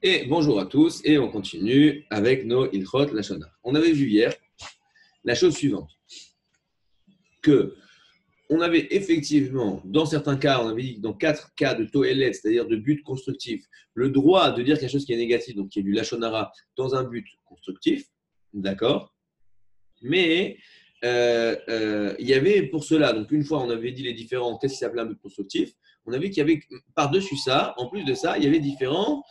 Et bonjour à tous, et on continue avec nos Ilchot Lashana. On avait vu hier la chose suivante, que on avait effectivement, dans certains cas, on avait dit que dans 4 cas de Toelet, c'est-à-dire de but constructif, le droit de dire quelque chose qui est négatif, donc qui est du Lashonara, dans un but constructif, d'accord. Mais il y avait pour cela, donc une fois on avait dit les différents, qu'est-ce qui s'appelait un but constructif, on avait qu'il y avait par-dessus ça, en plus de ça, il y avait différents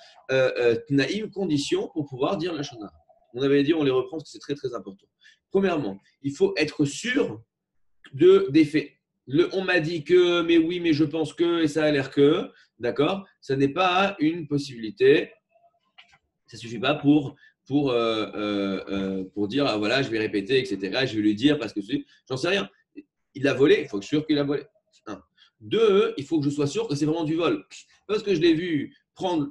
tnaïm, conditions pour pouvoir dire la shona. On avait dit, on les reprend parce que c'est très très important. Premièrement, il faut être sûr des faits. On m'a dit que, mais oui, mais je pense que, et ça a l'air que, d'accord, ça n'est pas une possibilité. Ça ne suffit pas pour dire, ah, voilà, je vais répéter, etc. Je vais lui dire parce que j'en sais rien. Il a volé, il faut être sûr qu'il a volé. Un. Deux, il faut que je sois sûr que c'est vraiment du vol. Parce que je l'ai vu prendre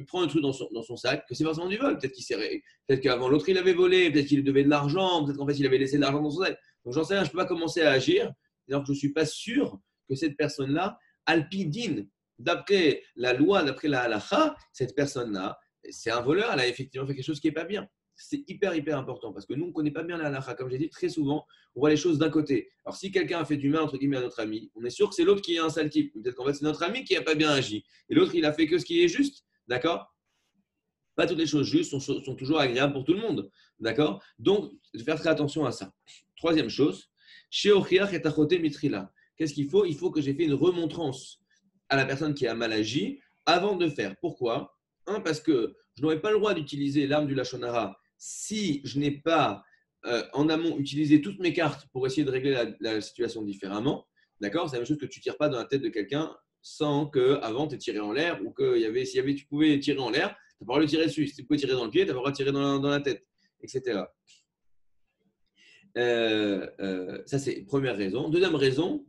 prendre le truc dans son sac, que c'est forcément du vol. Peut-être qu'avant l'autre il avait volé, peut-être qu'il devait de l'argent, peut-être qu'en fait il avait laissé de l'argent dans son sac. Donc j'en sais rien, je ne peux pas commencer à agir alors que je ne suis pas sûr que cette personne-là, alpidine, d'après la loi, d'après la halacha, cette personne-là, c'est un voleur, elle a effectivement fait quelque chose qui n'est pas bien. C'est hyper, hyper important parce que nous, on ne connaît pas bien la halakha. Comme j'ai dit, très souvent, on voit les choses d'un côté. Alors, si quelqu'un a fait du mal, entre guillemets, à notre ami, on est sûr que c'est l'autre qui est un sale type. Peut-être qu'en fait, c'est notre ami qui n'a pas bien agi. Et l'autre, il a fait que ce qui est juste. D'accord. Pas toutes les choses justes sont toujours agréables pour tout le monde. D'accord. Donc, faire très attention à ça. Troisième chose, chez Ochiach et Tachote Mitrila. Qu'est-ce qu'il faut? Il faut que j'ai fait une remontrance à la personne qui a mal agi avant de faire. Pourquoi? Parce que je n'aurais pas le droit d'utiliser l'arme du Lachonara si je n'ai pas en amont utilisé toutes mes cartes pour essayer de régler la situation différemment. D'accord. C'est la même chose que tu ne tires pas dans la tête de quelqu'un sans qu'avant tu aies tiré en l'air ou tu pouvais tirer en l'air, tu n'as pas le droit de tirer dessus. Si tu pouvais tirer dans le pied, tu n'as pas le droit de tirer dans la tête, etc. Ça, c'est une première raison. Deuxième raison,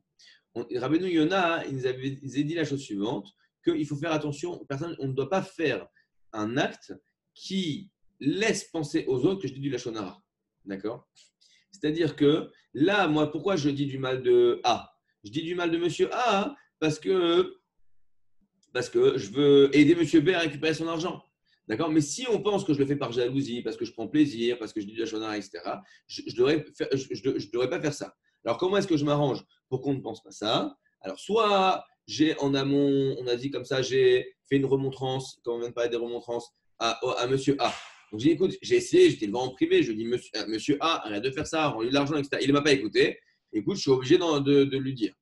Rabbeinu Yonah, il nous avait dit la chose suivante, qu'il faut faire attention, on ne doit pas faire un acte qui laisse penser aux autres que je dis du Lachonara. D'accord. C'est-à-dire que là, moi, pourquoi je dis du mal de A? Je dis du mal de monsieur A parce que je veux aider monsieur B à récupérer son argent. D'accord. Mais si on pense que je le fais par jalousie, parce que je prends plaisir, parce que je dis du Lachonara, etc., je ne devrais pas faire ça. Alors, comment est-ce que je m'arrange pour qu'on ne pense pas ça? Alors, soit j'ai en amont, on a dit comme ça, j'ai fait une remontrance, quand on vient de parler des remontrances, à monsieur A. Donc, j'ai dit, écoute, j'ai essayé, j'étais le voir en privé, je dis, monsieur A, arrête de faire ça, rends-lui de l'argent, etc. Il ne m'a pas écouté. Écoute, je suis obligé de lui dire.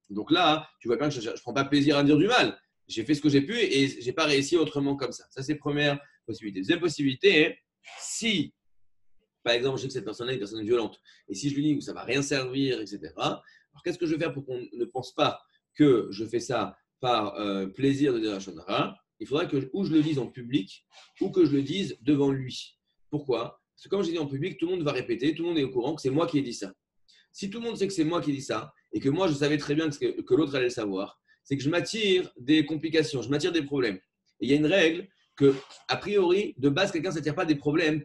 Donc là, tu vois bien que je ne prends pas plaisir à dire du mal. J'ai fait ce que j'ai pu et je n'ai pas réussi autrement comme ça. Ça, c'est la première possibilité. Deuxième possibilité, si, par exemple, je sais que cette personne-là est une personne violente, et si je lui dis que ça ne va rien servir, etc., alors qu'est-ce que je vais faire pour qu'on ne pense pas que je fais ça par plaisir de dire la shonara? Il faudra que ou je le dise en public ou que je le dise devant lui. Pourquoi? Parce que comme j'ai dit en public, tout le monde va répéter, tout le monde est au courant que c'est moi qui ai dit ça. Si tout le monde sait que c'est moi qui ai dit ça, et que moi je savais très bien que l'autre allait le savoir, c'est que je m'attire des complications, je m'attire des problèmes. Et il y a une règle que, a priori, de base, quelqu'un ne s'attire pas des problèmes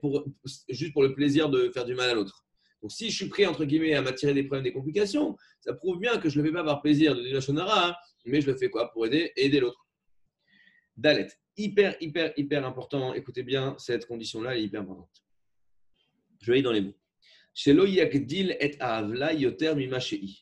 juste pour le plaisir de faire du mal à l'autre. Donc si je suis prêt, entre guillemets, à m'attirer des problèmes, des complications, ça prouve bien que je ne le fais pas par plaisir de dire la shonara, hein, mais je le fais quoi? Pour aider l'autre. Dalet, hyper, hyper, hyper important. Écoutez bien, cette condition-là elle est hyper importante. Je vais aller dans les mots. שלא יגדיל את העוולה יותר ממה שהיא.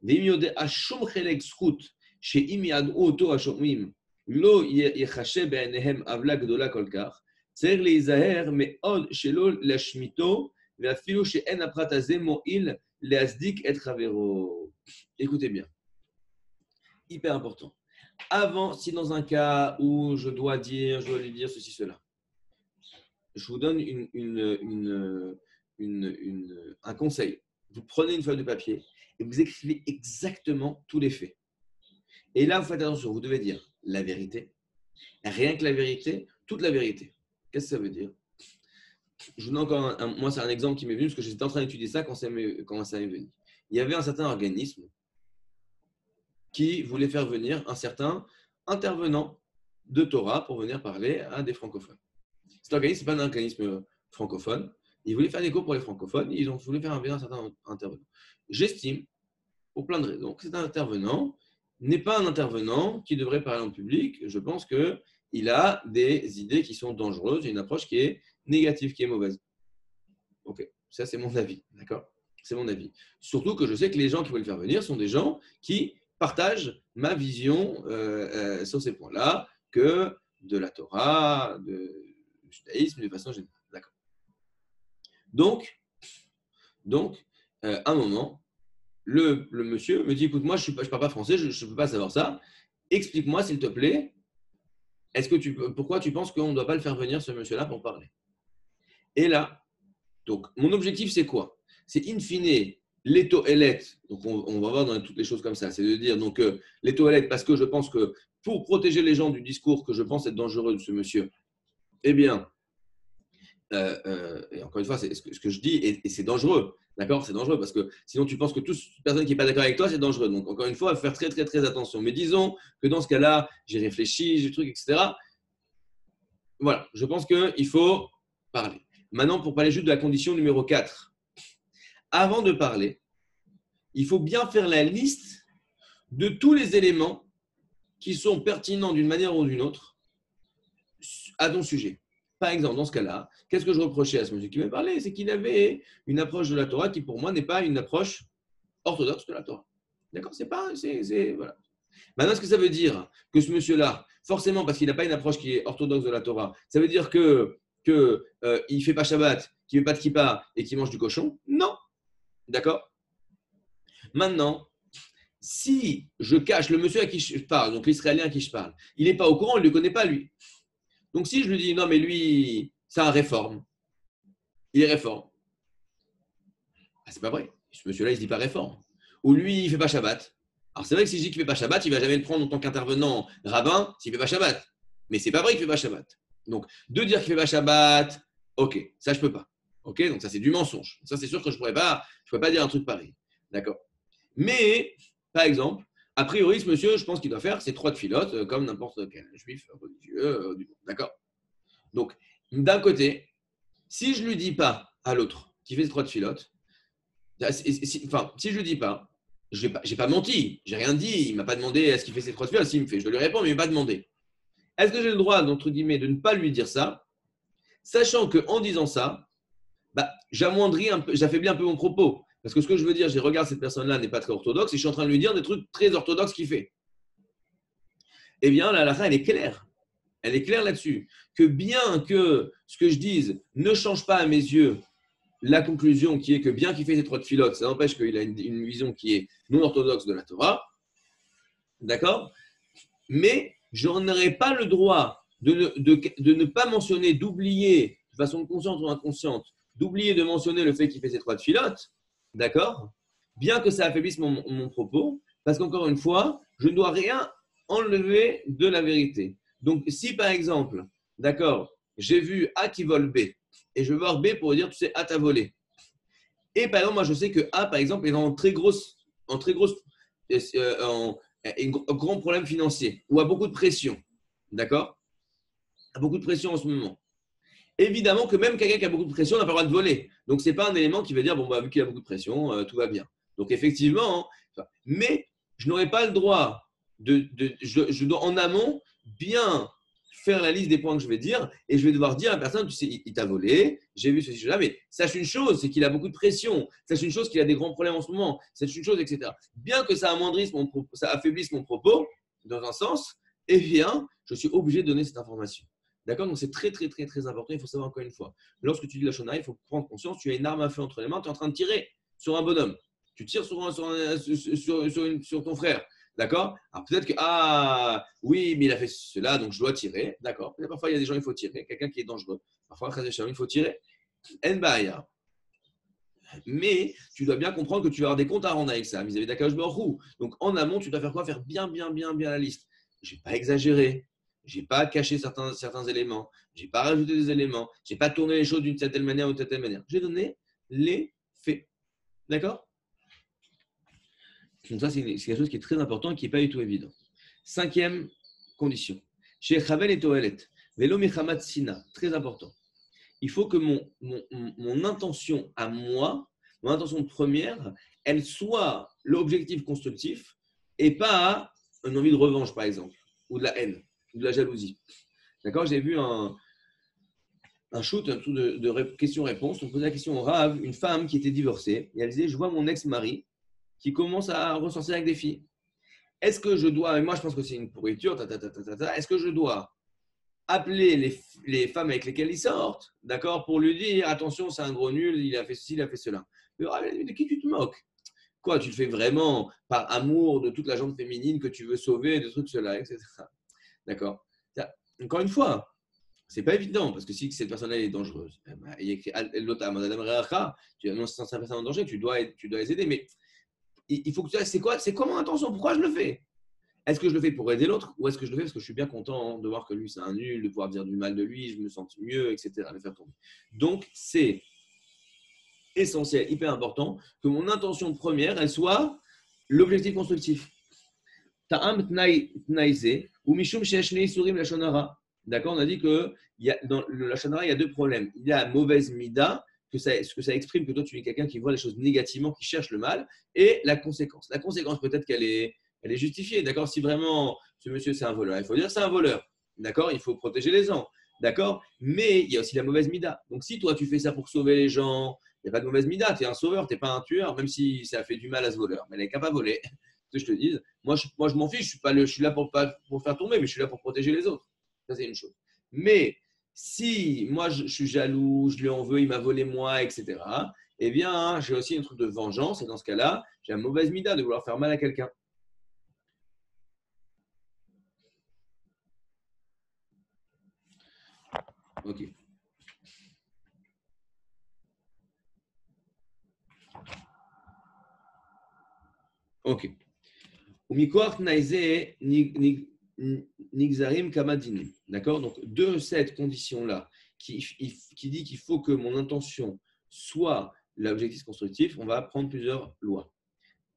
ואם יודע שום חלק זכות שאם ידעו אותו השומעים לא יחשב בעיניהם עוולה גדולה כל כך, צריך להיזהר מאוד שלא להשמיטו, ואפילו שאין הפרט הזה מועיל להצדיק את חברו. Écoutez bien, hyper important. Avant, si dans un cas où je dois lui dire ceci, cela, je vous donne un conseil. Vous prenez une feuille de papier et vous écrivez exactement tous les faits. Et là, vous faites attention, vous devez dire la vérité, rien que la vérité, toute la vérité. Qu'est-ce que ça veut dire? Je vous donne encore moi, c'est un exemple qui m'est venu parce que j'étais en train d'étudier ça quand ça m'est venu. Il y avait un certain organisme qui voulait faire venir un certain intervenant de Torah pour venir parler à des francophones. Cet organisme, ce n'est pas un organisme francophone. Ils voulaient faire des cours pour les francophones. Ils ont voulu faire venir un certain intervenant. J'estime, pour plein de raisons, que cet intervenant n'est pas un intervenant qui devrait parler en public. Je pense qu'il il a des idées qui sont dangereuses et une approche qui est négative, qui est mauvaise. Ok, ça c'est mon avis, d'accord? C'est mon avis. Surtout que je sais que les gens qui veulent le faire venir sont des gens qui partagent ma vision sur ces points-là, que de la Torah, du judaïsme, de façon générale. D'accord. Donc, à un moment, le monsieur me dit, écoute, moi, je ne parle pas français, je ne peux pas savoir ça. Explique-moi, s'il te plaît, pourquoi tu penses qu'on ne doit pas le faire venir, ce monsieur-là, pour parler? Et là, donc, mon objectif, c'est quoi? C'est in fine, les toilettes. Donc, on va voir dans toutes les choses comme ça. C'est de dire, donc, les toilettes, parce que je pense que pour protéger les gens du discours que je pense être dangereux de ce monsieur, eh bien, et encore une fois, c'est ce que je dis, et c'est dangereux. D'accord? C'est dangereux parce que sinon, tu penses que toute personne qui n'est pas d'accord avec toi, c'est dangereux. Donc, encore une fois, il faut faire très, très, très attention. Mais disons que dans ce cas-là, j'ai réfléchi, j'ai truc, etc. Voilà, je pense qu'il faut parler. Maintenant, pour parler juste de la condition numéro 4, avant de parler, il faut bien faire la liste de tous les éléments qui sont pertinents d'une manière ou d'une autre à ton sujet. Par exemple, dans ce cas-là, qu'est-ce que je reprochais à ce monsieur qui m'a parlé? C'est qu'il avait une approche de la Torah qui, pour moi, n'est pas une approche orthodoxe de la Torah. D'accord? Voilà. Maintenant, est-ce que ça veut dire que ce monsieur-là, forcément, parce qu'il n'a pas une approche qui est orthodoxe de la Torah, ça veut dire qu'il ne fait pas Shabbat, qu'il ne fait pas de kippa et qu'il mange du cochon? Non. D'accord? Maintenant, si je cache le monsieur à qui je parle, donc l'Israélien à qui je parle, il n'est pas au courant, il ne le connaît pas, lui. Donc, si je lui dis, non, mais lui, c'est un réforme, il est réforme. Ah, c'est pas vrai. Ce monsieur-là, il ne se dit pas réforme. Ou lui, il ne fait pas Shabbat. Alors, c'est vrai que si je dis qu'il ne fait pas Shabbat, il ne va jamais le prendre en tant qu'intervenant rabbin s'il ne fait pas Shabbat. Mais c'est pas vrai qu'il ne fait pas Shabbat. Donc, de dire qu'il ne fait pas Shabbat, ok, ça, je ne peux pas. Ok, donc ça, c'est du mensonge. Ça, c'est sûr que je ne pourrais pas dire un truc pareil. D'accord. Mais, par exemple, a priori, ce monsieur, je pense qu'il doit faire ses 3 tefilotes comme n'importe quel juif religieux du monde. D'accord. Donc, d'un côté, si je ne lui dis pas à l'autre qui fait ses 3 tefilotes, si je ne lui dis pas, je n'ai pas menti, j'ai rien dit, il ne m'a pas demandé est-ce qu'il fait ses 3 tefilotes, s'il me fait, je dois lui répondre, mais il ne m'a pas demandé. Est-ce que j'ai le droit, entre guillemets, de ne pas lui dire ça, sachant qu'en disant ça, j'amoindris un peu, j'affaiblis un peu mon propos. Parce que ce que je veux dire, regarde, cette personne-là n'est pas très orthodoxe et je suis en train de lui dire des trucs très orthodoxes qu'il fait. Eh bien, la halakha, elle est claire. Elle est claire là-dessus. Que bien que ce que je dise ne change pas à mes yeux la conclusion qui est que bien qu'il fait ses 3 tefilotes, ça n'empêche qu'il a une vision qui est non orthodoxe de la Torah. D'accord? Mais je n'aurai pas le droit de ne pas mentionner, d'oublier, de façon consciente ou inconsciente, d'oublier de mentionner le fait qu'il fait ses 3 tefilotes. D'accord? Bien que ça affaiblisse mon propos, parce qu'encore une fois, je ne dois rien enlever de la vérité. Donc, si par exemple, d'accord, j'ai vu A qui vole B, et je veux voir B pour dire, tu sais, A t'a volé. Et par exemple, moi, je sais que A, par exemple, est en grand problème financier, ou a beaucoup de pression. D'accord? A beaucoup de pression en ce moment. Évidemment que même quelqu'un qui a beaucoup de pression n'a pas le droit de voler. Donc, ce n'est pas un élément qui va dire, bon, vu qu'il a beaucoup de pression, tout va bien. Donc, effectivement, mais je n'aurai pas le droit je dois en amont bien faire la liste des points que je vais dire et je vais devoir dire à la personne, tu sais, il t'a volé, j'ai vu ceci, là, mais sache une chose, c'est qu'il a beaucoup de pression, sache une chose qu'il a des grands problèmes en ce moment, sache une chose, etc. Bien que ça ça affaiblisse mon propos, dans un sens, eh bien, je suis obligé de donner cette information. D'accord? Donc, c'est très, très, très, très important. Il faut savoir encore une fois, lorsque tu dis la shona, il faut prendre conscience, tu as une arme à feu entre les mains, tu es en train de tirer sur un bonhomme. Tu tires sur ton frère. D'accord? Alors, peut-être que, oui, mais il a fait cela, donc je dois tirer. D'accord? Parfois, il y a des gens, il faut tirer. Quelqu'un qui est dangereux. Parfois, il faut tirer. En mais tu dois bien comprendre que tu vas avoir des comptes à rendre avec ça, vis-à-vis d'Akadosh Baruch Hu. Donc, en amont, tu dois faire quoi? Faire bien, bien, bien, bien la liste. Je n'ai pas exagéré. Je n'ai pas caché certains éléments. Je n'ai pas rajouté des éléments. Je n'ai pas tourné les choses d'une certaine manière ou d'une telle manière. J'ai donné les faits. D'accord? Donc, ça, c'est quelque chose qui est très important et qui n'est pas du tout évident. 5e condition. Chez Chavel et Toelet. Velo Mechamat Sina. Très important. Il faut que mon intention à moi, mon intention première, elle soit l'objectif constructif et pas une envie de revanche, par exemple, ou de la haine, ou de la jalousie. D'accord, j'ai vu un shoot, un truc de questions-réponses. On posait la question au Rav, une femme qui était divorcée, et elle disait, je vois mon ex-mari qui commence à ressortir avec des filles. Est-ce que je dois, et moi je pense que c'est une pourriture, est-ce que je dois appeler les femmes avec lesquelles ils sortent, d'accord, pour lui dire, attention, c'est un gros nul, il a fait ceci, il a fait cela. Le Rav, de qui tu te moques? Quoi, tu le fais vraiment par amour de toute la gente féminine que tu veux sauver, de trucs cela, etc. D'accord. Encore une fois, c'est pas évident parce que si cette personne-là est dangereuse, il y a écrit l'autre, Madame Reacha, tu annonces cette personne en danger, tu dois les aider. Mais il faut que tu sais, c'est quoi mon intention? Pourquoi je le fais? Est-ce que je le fais pour aider l'autre ou est-ce que je le fais parce que je suis bien content de voir que lui c'est un nul, de pouvoir dire du mal de lui, je me sens mieux, etc. Le faire tomber. Donc c'est essentiel, hyper important que mon intention première, elle soit l'objectif constructif. Ta'am tnaïzé ou mishum she'eshne isurim la shonara. D'accord, on a dit que dans la shonara, il y a deux problèmes. Il y a mauvaise mida, ce que ça exprime que toi tu es quelqu'un qui voit les choses négativement, qui cherche le mal, et la conséquence. La conséquence, peut-être qu'elle est justifiée. D'accord, si vraiment ce monsieur c'est un voleur, il faut dire c'est un voleur. D'accord, il faut protéger les gens. D'accord, mais il y a aussi la mauvaise mida. Donc si toi tu fais ça pour sauver les gens, il n'y a pas de mauvaise mida, tu es un sauveur, tu n'es pas un tueur, même si ça fait du mal à ce voleur. Mais il n'est qu'à pas voler. Que je te dise, moi je m'en fiche, je suis là pour faire tomber, mais je suis là pour protéger les autres. Ça, c'est une chose. Mais si moi je suis jaloux, je lui en veux, il m'a volé moi, etc., eh bien, j'ai aussi un truc de vengeance, et dans ce cas-là, j'ai une mauvaise mida de vouloir faire mal à quelqu'un. Ok. Ok. D'accord. Donc, de cette condition-là, qui dit qu'il faut que mon intention soit l'objectif constructif, on va prendre plusieurs lois.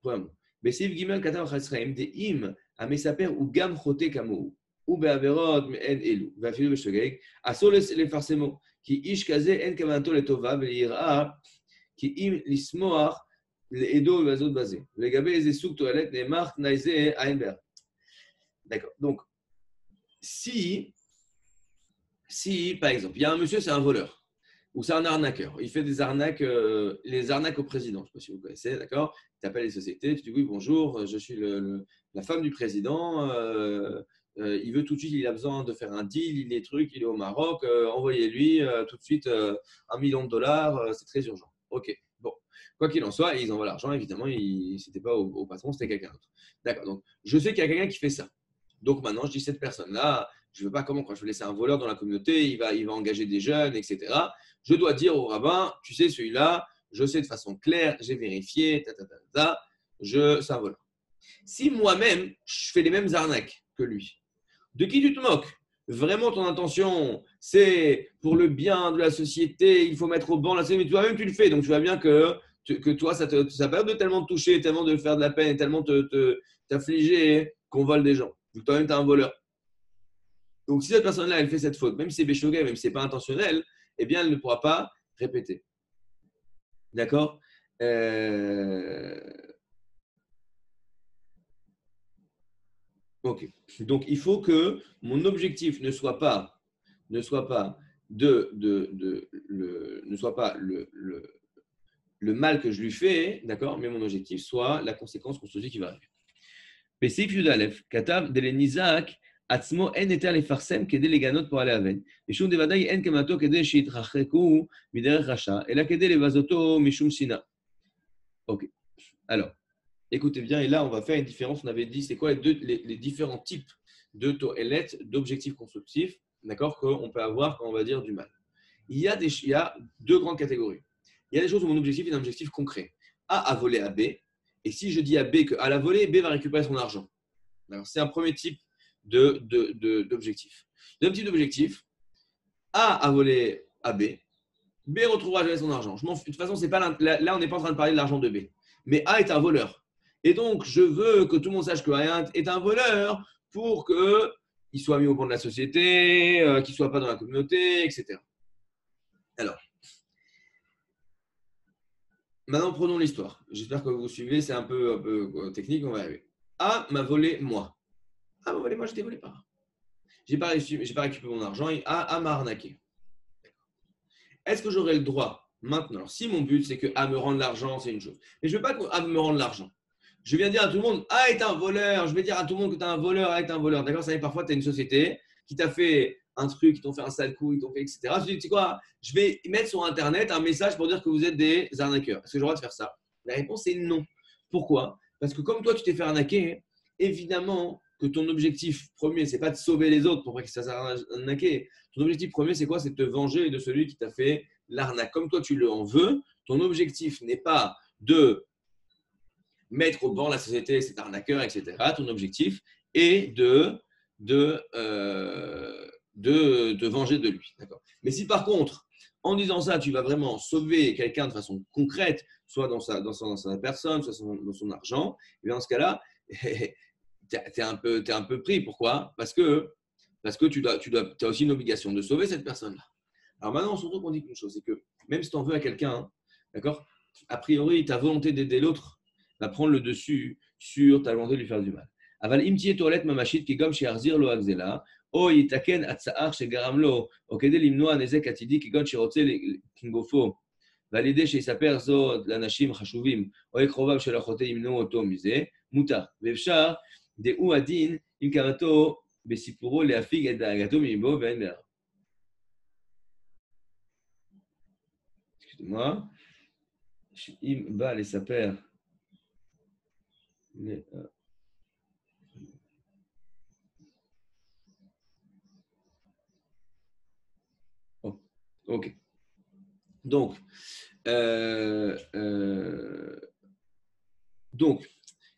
Premièrement, בסעיף ג' כתב החסכאים דאם המספר הוא גם חוטא כמוהו ובעבירות מעין אלו ואפילו בשוגג אסור לפרסמו כי איש כזה אין כוונתו לטובה וליראה כי אם לשמוח לעדו ולבזות בזה ולגבי איזה סוג תועלת נאמר תנאי זה עין בעין. D'accord. Donc, si, par exemple, il y a un monsieur, c'est un voleur, ou c'est un arnaqueur, il fait des arnaques, les arnaques au président, je ne sais pas si vous connaissez, d'accord? Tu appelles les sociétés, tu dis oui, bonjour, je suis la femme du président, il veut tout de suite, il a besoin de faire un deal, il est truc, il est au Maroc, envoyez-lui tout de suite $1 million, c'est très urgent. Ok, bon, quoi qu'il en soit, ils envoient l'argent, évidemment, ce n'était pas au patron, c'était quelqu'un d'autre. D'accord, donc je sais qu'il y a quelqu'un qui fait ça. Donc maintenant, je dis cette personne-là, je ne veux pas comment, quand je veux laisser un voleur dans la communauté, il va engager des jeunes, etc. Je dois dire au rabbin, tu sais, celui-là, je sais de façon claire, j'ai vérifié, c'est un voleur. Si moi-même, je fais les mêmes arnaques que lui, de qui tu te moques? Vraiment, ton intention, c'est pour le bien de la société, il faut mettre au banc la société, mais toi-même, tu le fais. Donc, tu vois bien que toi, ça permet de tellement te toucher, tellement de faire de la peine, et tellement t'affliger qu'on vole des gens. Donc, toi-même, tu es un voleur. Donc, si cette personne-là, elle fait cette faute, même si c'est béchogué, même si ce n'est pas intentionnel, eh bien, elle ne pourra pas répéter. D'accord. Ok. Donc, il faut que mon objectif ne soit pas ne soit pas ne soit pas le mal que je lui fais, d'accord, mais mon objectif soit la conséquence constructive qui va arriver. בסעיף י"א כתב דלניזק עצמו אין היתר לפרסם כדי לגנות פועלי אבן, משום דוודאי אין כוונתו כדי שיתרחקו מדרך רשע, אלא כדי לבזותו משום שנאה. Ok. Alors, écoutez bien, et là, on va faire une différence. On avait dit, c'est quoi les différents types de toilettes, d'objectifs constructifs, d'accord, qu'on peut avoir quand on va dire du mal. Il y a deux grandes catégories. Il y a des choses où mon objectif est un objectif concret. A a volé à B, et si je dis à B qu'à la volée, B va récupérer son argent. C'est un premier type d'objectif. Deuxième type d'objectif, A a volé à B, B retrouvera jamais son argent. De toute façon, c'est pas là, on n'est pas en train de parler de l'argent de B. Mais A est un voleur. Et donc, je veux que tout le monde sache que Ryan est un voleur pour qu'il soit mis au banc de la société, qu'il ne soit pas dans la communauté, etc. Alors, maintenant, prenons l'histoire. J'espère que vous suivez, c'est un peu technique, on va y arriver. A m'a volé moi. A m'a volé moi, je n'ai volé pas. j'ai pas récupéré mon argent et a m'arnaqué. Est-ce que j'aurai le droit maintenant? Alors, si mon but, c'est que A me rende l'argent, c'est une chose. Mais je ne veux pas que A me rende l'argent. Je viens dire à tout le monde, A est un voleur. Je vais dire à tout le monde que tu es un voleur, A est un voleur. D'accord? Ça veut dire parfois, tu as une société qui t'a fait un truc, ils t'ont fait un sale coup, ils t'ont fait, etc. Je te dis, tu sais quoi? Je vais mettre sur Internet un message pour dire que vous êtes des arnaqueurs. Est-ce que j'ai le droit de faire ça? La réponse est non. Pourquoi? Parce que comme toi, tu t'es fait arnaquer, évidemment que ton objectif premier, c'est pas de sauver les autres pour pas qu'ils se fassent arnaquer. Ton objectif premier, c'est quoi? C'est de te venger de celui qui t'a fait l'arnaque. Comme toi, tu le en veux, ton objectif n'est pas de mettre au banc la société, cet arnaqueur, etc. Ton objectif est de te venger de lui. D'accord. Mais si par contre, en disant ça, tu vas vraiment sauver quelqu'un de façon concrète, soit dans sa personne, soit dans son argent, et bien dans ce cas-là, tu es un peu pris. Pourquoi? Parce que tu as aussi une obligation de sauver cette personne-là. Alors maintenant, surtout qu'on dit une chose, c'est que même si tu en veux à quelqu'un, d'accord, a priori, ta volonté d'aider l'autre va prendre le dessus sur ta volonté de lui faire du mal. אבל אם תהיה תועלת ממשית כי גם שיחזיר לו הגזלה, או יתקן הצער שגרם לו, או כדי למנוע נזק עתידי כגון שרוצה לגופו, ועל ידי שיספר זאת לאנשים חשובים, או לקרוביו של החוטא ימנעו אותו מזה, מותר. ואפשר דעו הדין עם כוונתו בסיפורו להפיג את דאגתו מליבו ואין בעיניו. Excusez-moi. אם בא לספר oh, ok. Donc,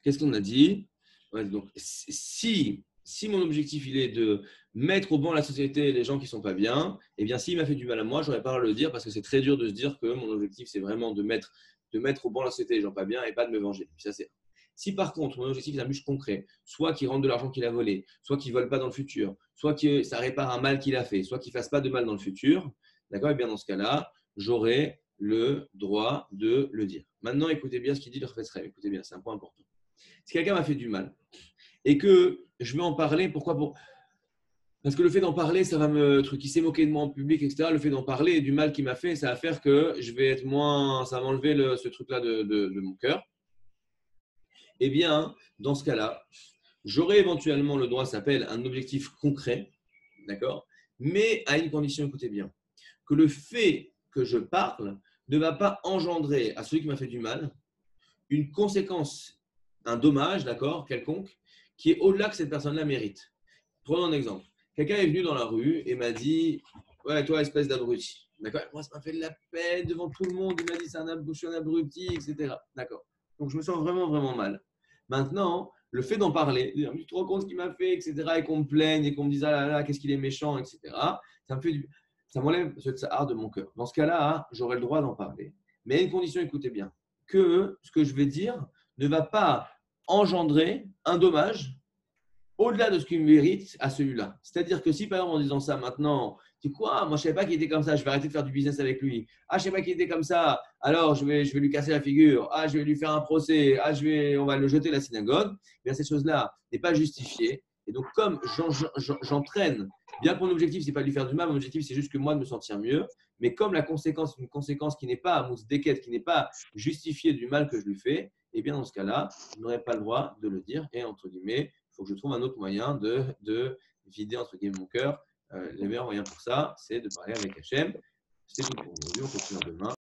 qu'est-ce qu'on a dit? Ouais, donc, si mon objectif il est de mettre au banc la société les gens qui ne sont pas bien, eh bien, s'il m'a fait du mal à moi, je n'aurais pas à le dire parce que c'est très dur de se dire que mon objectif, c'est vraiment de mettre au banc la société les gens pas bien et pas de me venger. Puis ça, c'est... Si par contre, mon objectif est un but concret, soit qu'il rentre de l'argent qu'il a volé, soit qu'il ne vole pas dans le futur, soit que ça répare un mal qu'il a fait, soit qu'il ne fasse pas de mal dans le futur, d'accord? Et bien dans ce cas-là, j'aurai le droit de le dire. Maintenant, écoutez bien ce qu'il dit le Chafetz Chaim. Écoutez bien, c'est un point important. Si quelqu'un m'a fait du mal et que je vais en parler, pourquoi? Parce que le fait d'en parler, ça va me truc. Il s'est moqué de moi en public, etc. Le fait d'en parler et du mal qu'il m'a fait, ça va faire que je vais être moins. Ça va m'enlever ce truc-là de mon cœur. Eh bien, dans ce cas-là, j'aurai éventuellement le droit, ça s'appelle un objectif concret, d'accord? Mais à une condition, écoutez bien, que le fait que je parle ne va pas engendrer à celui qui m'a fait du mal une conséquence, un dommage, d'accord, quelconque, qui est au-delà que cette personne-là mérite. Prenons un exemple. Quelqu'un est venu dans la rue et m'a dit « Ouais, toi, espèce d'abruti. » D'accord? Moi, ça m'a fait de la peine devant tout le monde. Il m'a dit « Je suis un abruti, etc. » D'accord. Donc, je me sens vraiment, vraiment mal. Maintenant, le fait d'en parler, de dire « Tu te rends compte ce qu'il m'a fait, etc. » et qu'on me plaigne et qu'on me dise « Ah là là, qu'est-ce qu'il est méchant, etc. » Ça m'enlève ce tsahar de mon cœur. Dans ce cas-là, j'aurai le droit d'en parler. Mais à une condition, écoutez bien, que ce que je vais dire ne va pas engendrer un dommage au-delà de ce qu'il mérite à celui-là. C'est-à-dire que si par exemple en disant ça maintenant, tu dis quoi? Moi je ne savais pas qu'il était comme ça, je vais arrêter de faire du business avec lui. Ah, je ne savais pas qu'il était comme ça, alors je vais lui casser la figure. Ah, je vais lui faire un procès. Ah, on va le jeter de la synagogue. Bien, cette chose-là n'est pas justifiée. Et donc, comme j'entraîne, bien que mon objectif, ce n'est pas de lui faire du mal, mon objectif, c'est juste que moi de me sentir mieux. Mais comme la conséquence est une conséquence qui n'est pas à mousdeket, qui n'est pas justifiée du mal que je lui fais, et bien dans ce cas-là, je n'aurai pas le droit de le dire. Et entre guillemets, il faut que je trouve un autre moyen de vider entre guillemets mon cœur. Le meilleur moyen pour ça, c'est de parler avec Hachem. C'est tout pour aujourd'hui. On continue demain.